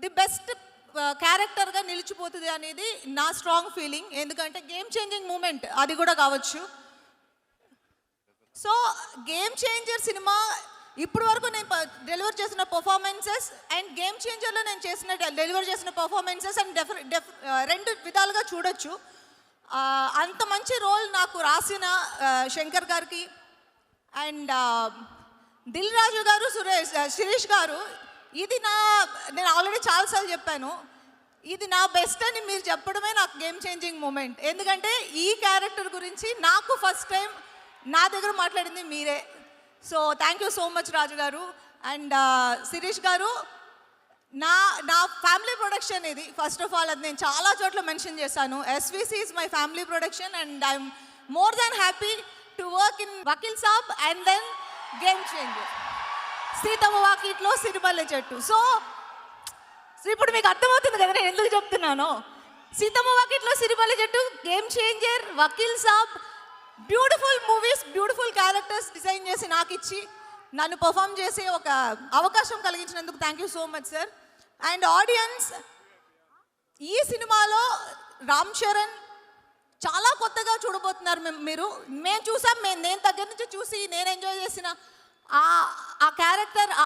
The best క్యారెక్టర్గా నిలిచిపోతుంది అనేది నా స్ట్రాంగ్ ఫీలింగ్. ఎందుకంటే గేమ్ చేంజింగ్ మూమెంట్ అది కూడా కావచ్చు. సో గేమ్ చేంజర్ సినిమా ఇప్పుడు వరకు నేను డెలివర్ చేసిన పర్ఫార్మెన్సెస్ అండ్ గేమ్ చేంజర్లో నేను డెలివర్ చేసిన పర్ఫార్మెన్సెస్ అండ్ రెండు విధాలుగా చూడొచ్చు. అంత మంచి రోల్ నాకు రాసిన శంకర్ గారికి అండ్ దిల్ రాజు గారు, శిరీష్ గారు, ఇది నేను ఆల్రెడీ చాలాసార్లు చెప్పాను, ఇది నా బెస్ట్ అని మీరు చెప్పడమే నాకు గేమ్ చేంజింగ్ మూమెంట్. ఎందుకంటే ఈ క్యారెక్టర్ గురించి నాకు ఫస్ట్ టైం నా దగ్గర మాట్లాడింది మీరే. So thank you so much Raju గారు అండ్ శిరీష్ గారు. నా ఫ్యామిలీ ప్రొడక్షన్ ఇది. ఫస్ట్ ఆఫ్ ఆల్ అది నేను చాలా చోట్ల మెన్షన్ చేశాను. SVC is my family production and I'm more than happy to work in Vakeel Saab and then Game Changer, Seethamma Vakitlo Sirimalle చెట్టు. సో ఇప్పుడు మీకు అర్థమవుతుంది కదా నేను ఎందుకు చెప్తున్నాను. Seethamma Vakitlo Sirimalle Chettu, Game Changer, Vakeel Saab, beautiful movies, beautiful characters design చేసి నాకు ఇచ్చి నన్ను పర్ఫామ్ చేసి ఒక అవకాశం కలిగించినందుకు thank you so much sir. And audience, ఈ సినిమాలో రామ్ చరణ్ చాలా కొత్తగా చూడబోతున్నారు మీరు. మేము చూసాం, నేను దగ్గర నుంచి చూసి నేను ఎంజాయ్ చేసిన ఆ క్యారెక్టర్